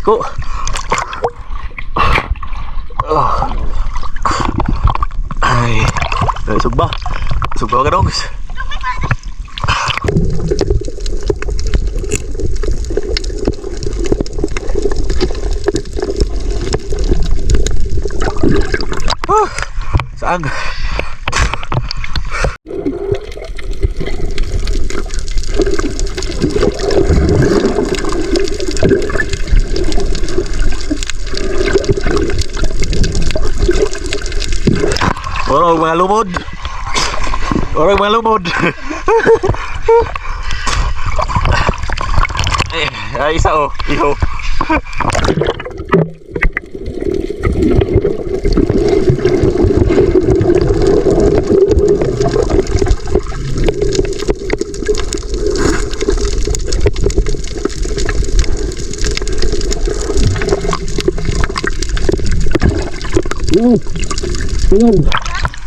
Dako. Ay, sugba. Sugba ka dogs. Saan? Orang mga lumod. Orang mga lumod. Ay, isa oh, iho.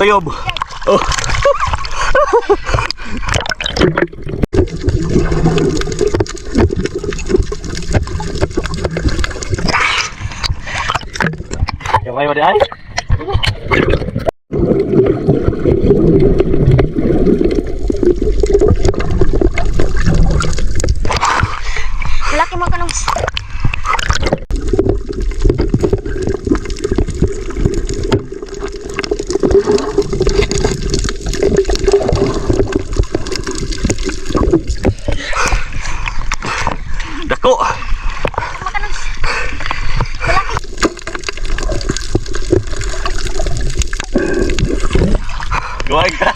Tayob. Oh. Yang mana dia? Laki mo kanong Dako. Gawai ka.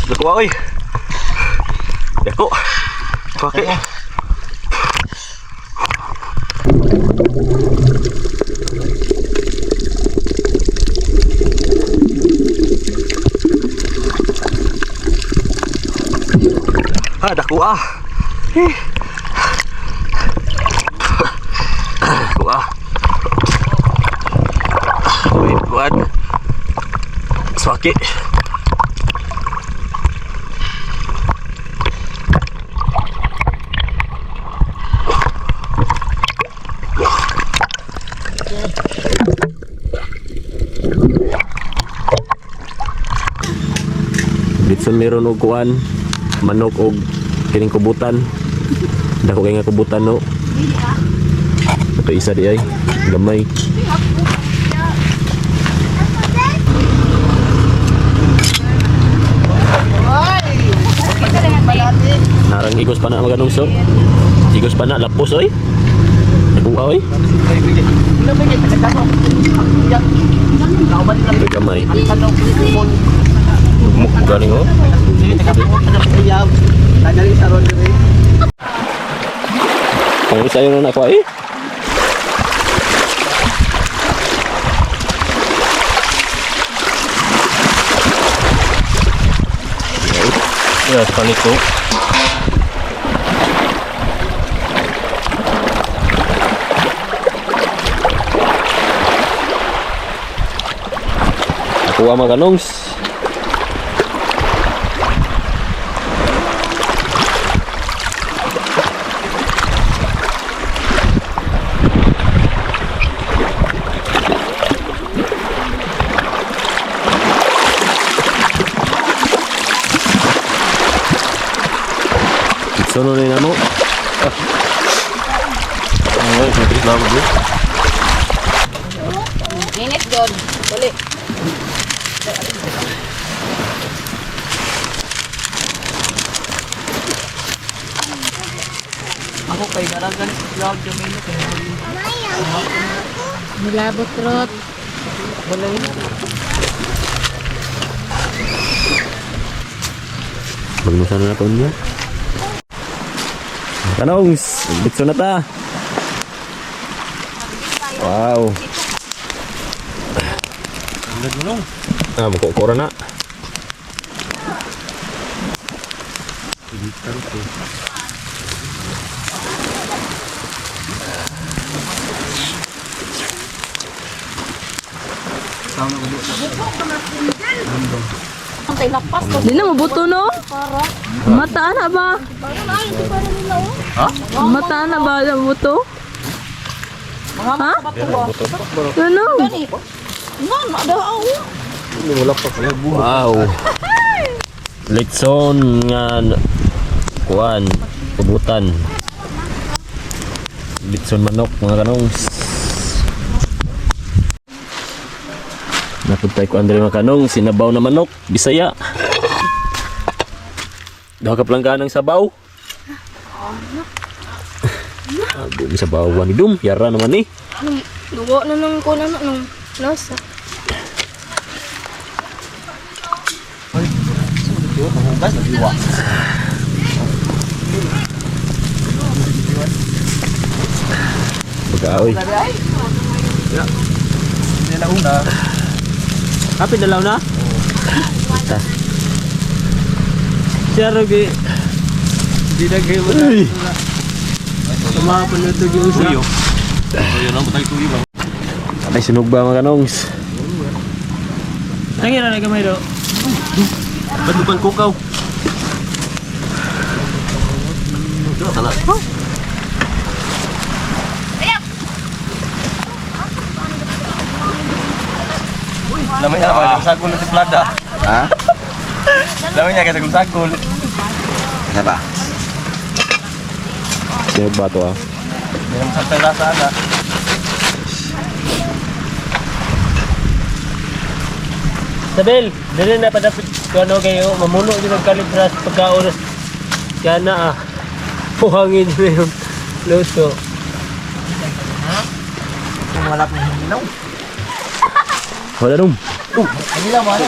Dako oy. Dako. Pakai. Dako ah. Dako ah. Wait, buat. Sakit. Ditson meron og kuan, manok og kining kubutan. Dako kay nga kubutan no. Ito isa di ay gamay. Narang igos pa na maganong so. Igos pa na lapos oy. Nakuha oy. Gamay. Muk galing oh. Ang isa yun na nakuha eh. Ya, panik tuh. Kuha mga kanongs. Sono rin mo. Ay, matris lang mo. init doon. Balik. Ako kay daragan vlog yung minute eh. Nilabot rot. Balay. Magnusan na ito niya. Kanongs, bitso na ta. Wow. Ang gulong. Bukok-kora na. Pilitan ko. Ang tayo lapas ko. Di na mabuto no? Mata na ba? Mata na ba ang buto? Ha? Ano? Wow. Litson nga kuan, kubutan. Litson manok mga kanongs. Napuntay ko Andre mga kanong, sinabaw na manok, Bisaya. Daw ka plangga ng sabaw. Ago ni sabaw ni dum, yara naman ni. Luwa na nung ko na nung nasa. Pagkaoy. Happy dalaw na? Ta. Siya rogi. Di na kayo mo na. Tumapon na ito yung usa. Tuyo. Tuyo na, matay tuyo ba? Ay sunog ba mga kanongs? Tangira na gamay do. Ba't mo pang kukaw? Tala. Lamay niya ba? Sagol na si Plada. Ha? Lamay niya kasi sagol. Ano ba? Sunog ba to ah? Hindi naman sa tala sana. Sabel, dili na pa dapat kano kayo mamuno din ang kalibras pagkaoras. Kaya na Puhangin mo yung luto. Kung wala pong hinilaw. Wala nung. Hinilaw mo na.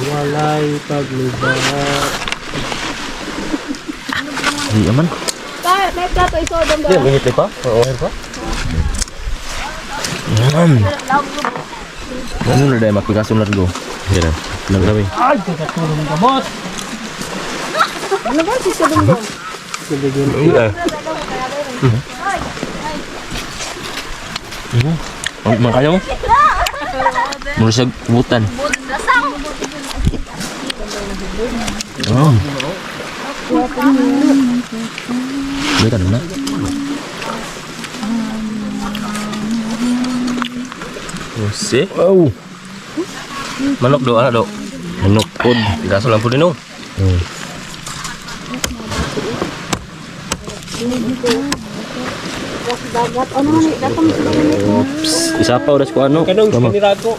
Walay pagluba. Di aman. Kahit may plato isodong Di, may hiti pa? Oo, pa? Ano na dahil magpikaso na rin go? Hindi na. Lang kami. Ay, katulong gamot. Ano ba si isodong doon? Iya. Makanya mo? Mula siya kubutan. Oh. Balik ka na. Si? Wow. Manok do, ano do? Manok pod. Pikaso lang po din o. Oops. Isa pa oras ko ano? Kanong kinirago.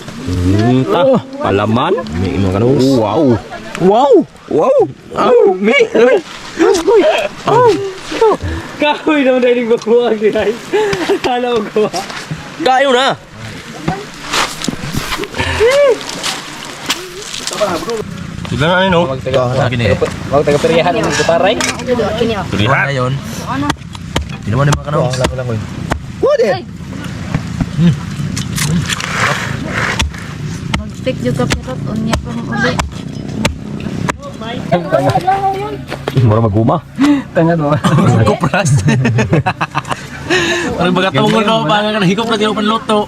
Ta. Palaman. May imong kanong. Wow. Wow. Wow. Oh, me. Kahoy naman dahil yung bakuha guys. Akala mo gawa. Kayo na. Diba na ano? Huwag taga-periyahan ng kutaray. Pilihan na yun. Hindi naman naman ka na. Mag-stick juga perot. Unya pa mo ulit. Mura maguma. Tanga mo. Kupras. Parang baga tungol na pa nga hikop na tiyo panluto.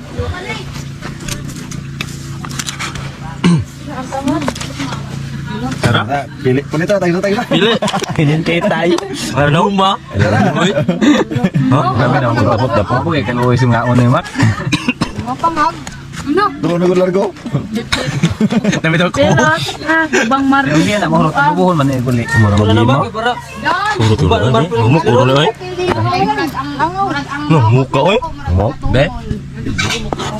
Pili po nito, tayo na. Pili. Hinintay tayo. Ano ba? Uy. Ha? Kami na magkakot na po. Kaya kan uwi nga una yung mat. Mapangag. Ano? Doon na largo. Dami daw ko. Perot. Bang mar. Yung yan, mahurot ang bubuhon man yung guli. Mura magima. Puro tulo na. Humuk puro na ay. No, muka oy. Mo? Be.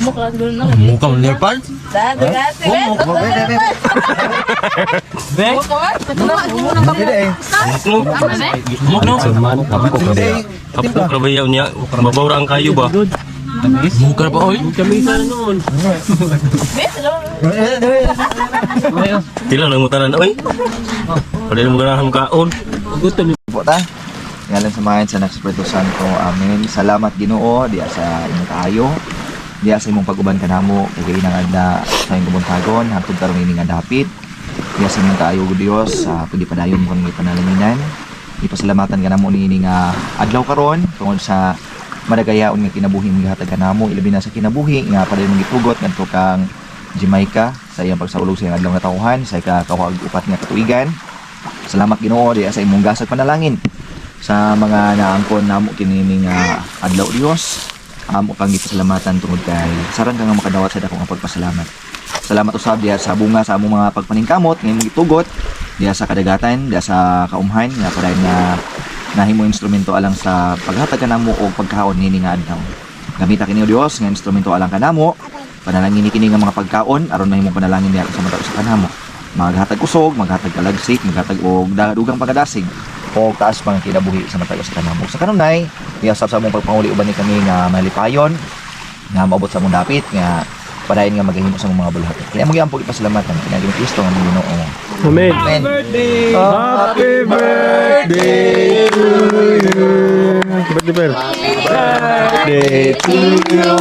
Muka man niya pan. Be. Hindi eh. Humuk no. Saman kapok na ba? Kapok na ba yaw niya? Mabawra ang kayo ba? Muka na pa oy. Kamisa na noon. Tila lang mo tanan oy. Pwede mo ganahan kaon. Gutom Po ta. Ngalan sa mga sa Espiritu Santo. Amen. Salamat Ginoo diya sa imong kaayo. Diya sa imong pag-uban kanamo kay nangad na sa imong buntagon hangtod karon ini nga dapit. Diya sa imong kaayo Dios sa pwede padayon mo kami panalangin. Ipasalamatan ka namo niini nga adlaw karon tungod sa madagayaon nga kinabuhi nga gihatag kanamo, ilabi na sa kinabuhi nga paday mong gitugot ngadto kang Jamaica sa iyang pagsaulog sa iyang adlaw nga tawhan sa ika-upat nga katuigan. Salamat Ginoo di sa imong gasag panalangin sa mga naangkon namo kini nga adlaw Dios. Amo kang gipasalamatan tungod kay sarang ka nga makadawat sa dako nga pagpasalamat. Salamat usab diha sa bunga sa among mga pagpaningkamot nga imong gitugot diha sa kadagatan, diha sa kaumhan nga paday nga nahimo instrumento alang sa paghatag kanamo og pagkaon nini nga adlaw. Gamita kini o Dios nga instrumento alang kanamo. Panalangin kini nga mga pagkaon aron mahimong panalangin diha sa matag sa kanamo. Maghatag usog, maghatag kalagsik, maghatag og dugang pagkadasig o taas pang kinabuhi sa matag sa kanamo. Sa kanunay, iyasab sa among pagpanguli uban ni kami nga malipayon nga maabot sa among dapit nga padayon nga magahimo sa among mga bulhaton. Kaya mo gyud ang pasalamatan kini nga Kristo nga among Ginoo. Amen. Amen. Happy birthday to you. Birthday to you.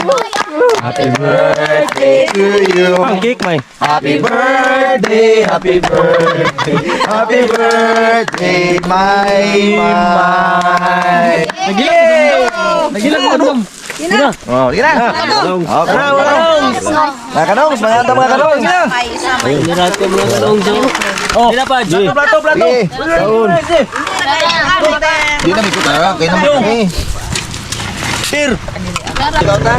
Happy birthday to you. Cake may. Happy birthday, happy birthday, happy birthday, my. Nagilang ko dum. Oh, sige na. Okay. Kanongs, mga kanongs. Ayun ni Rato mga kanong so. Oh, sila pa. Plato. Sige. Di na mikot na, kaya naman kami. Sir. Ikaw ta?